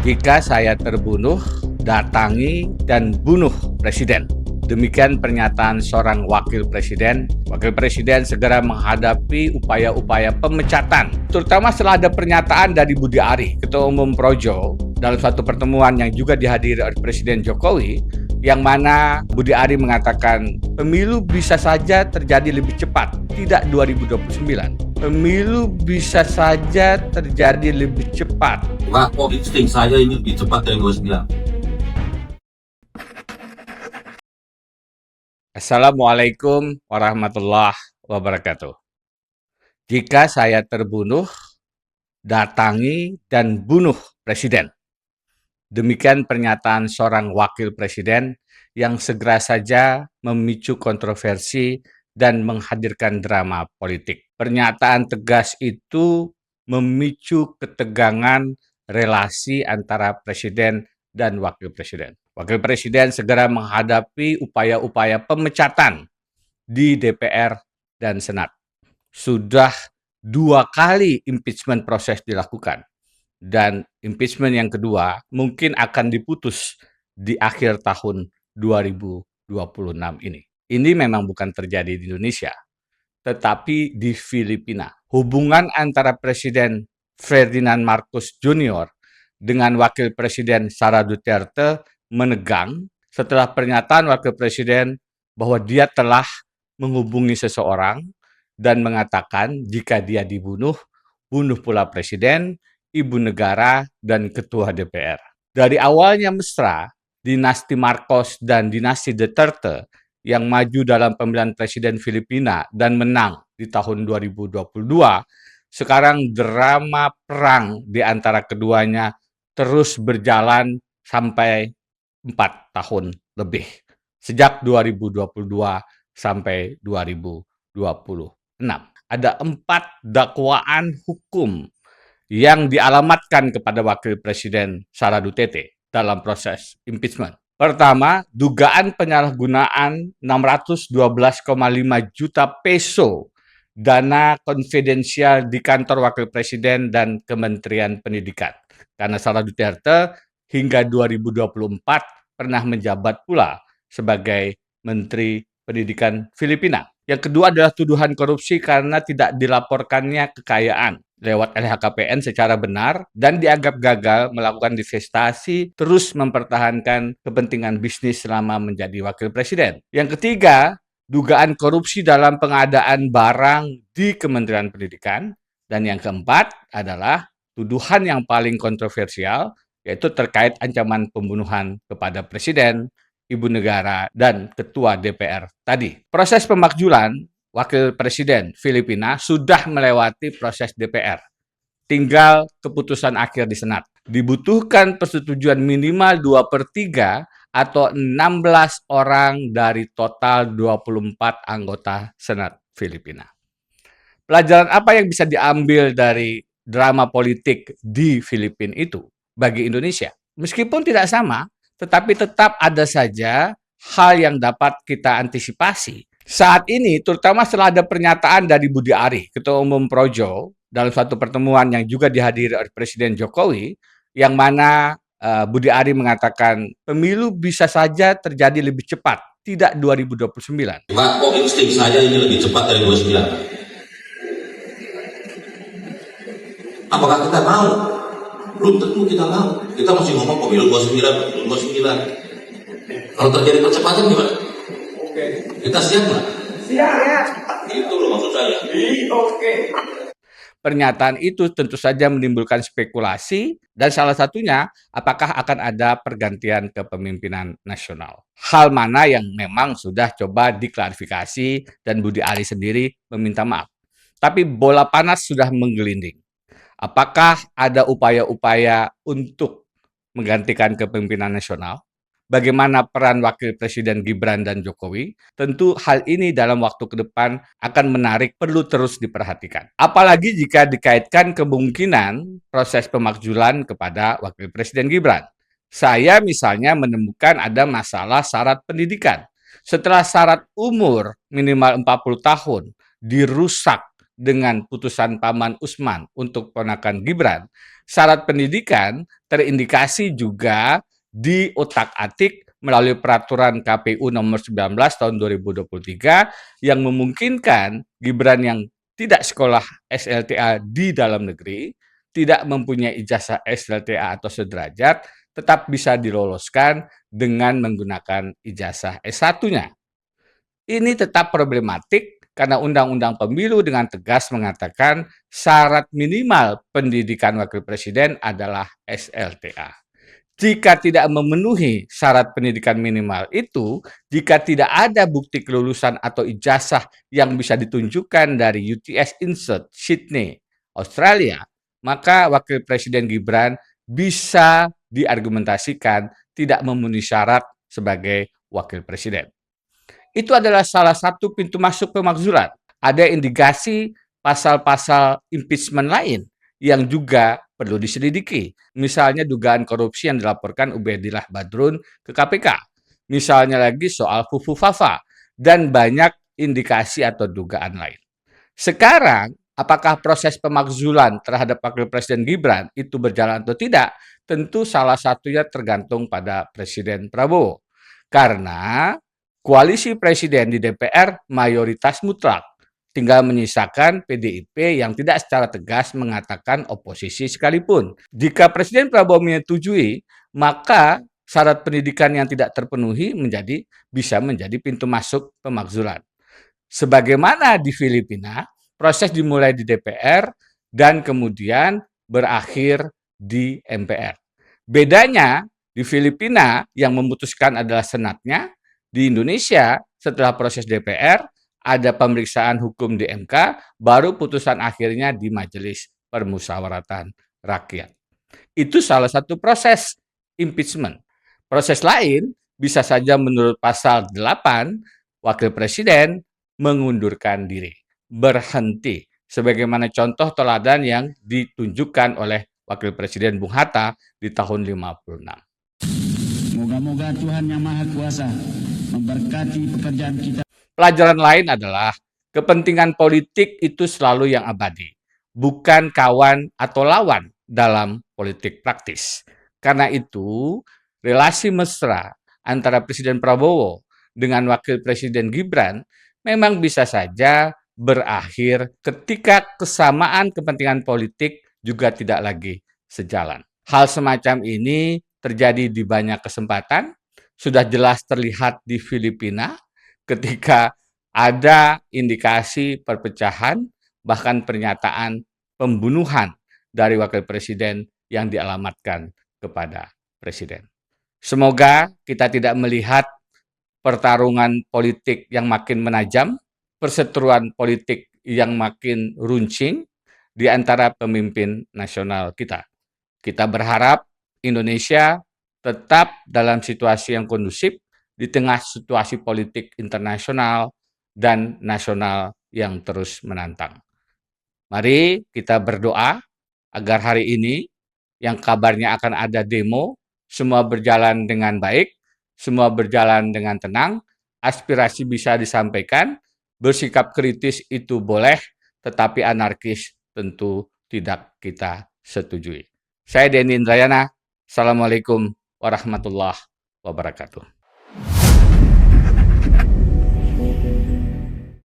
Jika saya terbunuh, datangi dan bunuh Presiden. Demikian pernyataan seorang wakil presiden. Wakil presiden segera menghadapi upaya-upaya pemecatan, terutama setelah ada pernyataan dari Budi Ari, Ketua Umum Projo, dalam suatu pertemuan yang juga dihadiri oleh Presiden Jokowi, yang mana Budi Ari mengatakan pemilu bisa saja terjadi lebih cepat, tidak 2029. Pemilu bisa saja terjadi lebih cepat. Pak, kok insting saya ini lebih cepat dari 29? Assalamualaikum warahmatullahi wabarakatuh. Jika saya terbunuh, datangi dan bunuh Presiden. Demikian pernyataan seorang wakil presiden yang segera saja memicu kontroversi dan menghadirkan drama politik. Pernyataan tegas itu memicu ketegangan relasi antara presiden dan wakil presiden. Wakil presiden segera menghadapi upaya-upaya pemecatan di DPR dan Senat. Sudah 2 kali impeachment proses dilakukan. Dan impeachment yang kedua mungkin akan diputus di akhir tahun 2026 ini. Ini memang bukan terjadi di Indonesia, tetapi di Filipina. Hubungan antara Presiden Ferdinand Marcos Jr. dengan Wakil Presiden Sara Duterte menegang setelah pernyataan Wakil Presiden bahwa dia telah menghubungi seseorang dan mengatakan jika dia dibunuh, bunuh pula Presiden, Ibu Negara, dan Ketua DPR. Dari awalnya mesra, dinasti Marcos dan dinasti Duterte yang maju dalam pemilihan Presiden Filipina dan menang di tahun 2022, sekarang drama perang di antara keduanya terus berjalan sampai 4 tahun lebih. Sejak 2022 sampai 2026. Ada 4 dakwaan hukum yang dialamatkan kepada Wakil Presiden Sara Duterte dalam proses impeachment. Pertama, dugaan penyalahgunaan 612,5 juta peso dana konfidensial di kantor Wakil Presiden dan Kementerian Pendidikan. Karena Sara Duterte hingga 2024 pernah menjabat pula sebagai Menteri Pendidikan Filipina. Yang kedua adalah tuduhan korupsi karena tidak dilaporkannya kekayaan lewat LHKPN secara benar dan dianggap gagal melakukan divestasi, terus mempertahankan kepentingan bisnis selama menjadi wakil presiden. Yang ketiga, dugaan korupsi dalam pengadaan barang di Kementerian Pendidikan. Dan yang keempat adalah tuduhan yang paling kontroversial, yaitu terkait ancaman pembunuhan kepada presiden, Ibu Negara, dan Ketua DPR tadi. Proses pemakzulan Wakil Presiden Filipina sudah melewati proses DPR. Tinggal keputusan akhir di Senat. Dibutuhkan persetujuan minimal 2/3 atau 16 orang dari total 24 anggota Senat Filipina. Pelajaran apa yang bisa diambil dari drama politik di Filipina itu bagi Indonesia? Meskipun tidak sama, tetapi tetap ada saja hal yang dapat kita antisipasi. Saat ini, terutama setelah ada pernyataan dari Budi Ari, Ketua Umum Projo, dalam suatu pertemuan yang juga dihadiri oleh Presiden Jokowi, yang mana Budi Ari mengatakan pemilu bisa saja terjadi lebih cepat, tidak 2029. Pak, kok insting saya ini lebih cepat dari 29? Apakah kita mau? Belum tentu kita mau. Kita masih ngomong pemilu 29, 29. Kalau terjadi percepatan gimana? Oke. Kita siap nggak? Siap. Itu loh maksud saya. Oke. Pernyataan itu tentu saja menimbulkan spekulasi dan salah satunya apakah akan ada pergantian kepemimpinan nasional. Hal mana yang memang sudah coba diklarifikasi dan Budi Ari sendiri meminta maaf. Tapi bola panas sudah menggelinding. Apakah ada upaya-upaya untuk menggantikan kepemimpinan nasional? Bagaimana peran Wakil Presiden Gibran dan Jokowi? Tentu hal ini dalam waktu ke depan akan menarik, perlu terus diperhatikan. Apalagi jika dikaitkan kemungkinan proses pemakzulan kepada Wakil Presiden Gibran. Saya misalnya menemukan ada masalah syarat pendidikan. Setelah syarat umur minimal 40 tahun dirusak dengan putusan Paman Usman untuk ponakan Gibran, Syarat pendidikan terindikasi juga diotak-atik melalui peraturan KPU nomor 19 tahun 2023 yang memungkinkan Gibran yang tidak sekolah SLTA di dalam negeri, tidak mempunyai ijazah SLTA atau sederajat, tetap bisa diloloskan dengan menggunakan ijazah S1-nya. Ini tetap problematik karena Undang-Undang Pemilu dengan tegas mengatakan syarat minimal pendidikan wakil presiden adalah SLTA. Jika tidak memenuhi syarat pendidikan minimal itu, jika tidak ada bukti kelulusan atau ijazah yang bisa ditunjukkan dari UTS Insert Sydney, Australia, maka wakil presiden Gibran bisa diargumentasikan tidak memenuhi syarat sebagai wakil presiden. Itu adalah salah satu pintu masuk pemakzulan. Ada indikasi pasal-pasal impeachment lain yang juga perlu diselidiki. Misalnya dugaan korupsi yang dilaporkan Ubaidillah Badrun ke KPK. Misalnya lagi soal Fufu Fafa dan banyak indikasi atau dugaan lain. Sekarang, apakah proses pemakzulan terhadap Wakil Presiden Gibran itu berjalan atau tidak? Tentu salah satunya tergantung pada Presiden Prabowo. Karena koalisi presiden di DPR mayoritas mutlak. Tinggal menyisakan PDIP yang tidak secara tegas mengatakan oposisi sekalipun. Jika Presiden Prabowo menyetujui, maka syarat pendidikan yang tidak terpenuhi bisa menjadi pintu masuk pemakzulan. Sebagaimana di Filipina, proses dimulai di DPR dan kemudian berakhir di MPR. Bedanya di Filipina yang memutuskan adalah senatnya, di Indonesia setelah proses DPR ada pemeriksaan hukum di MK, baru putusan akhirnya di Majelis Permusyawaratan Rakyat. Itu salah satu proses impeachment. Proses lain bisa saja menurut pasal 8, Wakil Presiden mengundurkan diri, berhenti. Sebagaimana contoh teladan yang ditunjukkan oleh Wakil Presiden Bung Hatta di tahun 56. Moga-moga Tuhan Yang Maha Kuasa memberkati pekerjaan kita. Pelajaran lain adalah kepentingan politik itu selalu yang abadi, bukan kawan atau lawan dalam politik praktis. Karena itu, relasi mesra antara Presiden Prabowo dengan Wakil Presiden Gibran memang bisa saja berakhir ketika kesamaan kepentingan politik juga tidak lagi sejalan. Hal semacam ini terjadi di banyak kesempatan, sudah jelas terlihat di Filipina ketika ada indikasi perpecahan, bahkan pernyataan pembunuhan dari wakil presiden yang dialamatkan kepada presiden. Semoga kita tidak melihat pertarungan politik yang makin menajam, perseteruan politik yang makin runcing di antara pemimpin nasional kita. Kita berharap Indonesia tetap dalam situasi yang kondusif di tengah situasi politik internasional dan nasional yang terus menantang. Mari kita berdoa agar hari ini yang kabarnya akan ada demo, semua berjalan dengan baik, semua berjalan dengan tenang, aspirasi bisa disampaikan, bersikap kritis itu boleh, tetapi anarkis tentu tidak kita setujui. Saya Denny Indrayana, Assalamualaikum warahmatullahi wabarakatuh.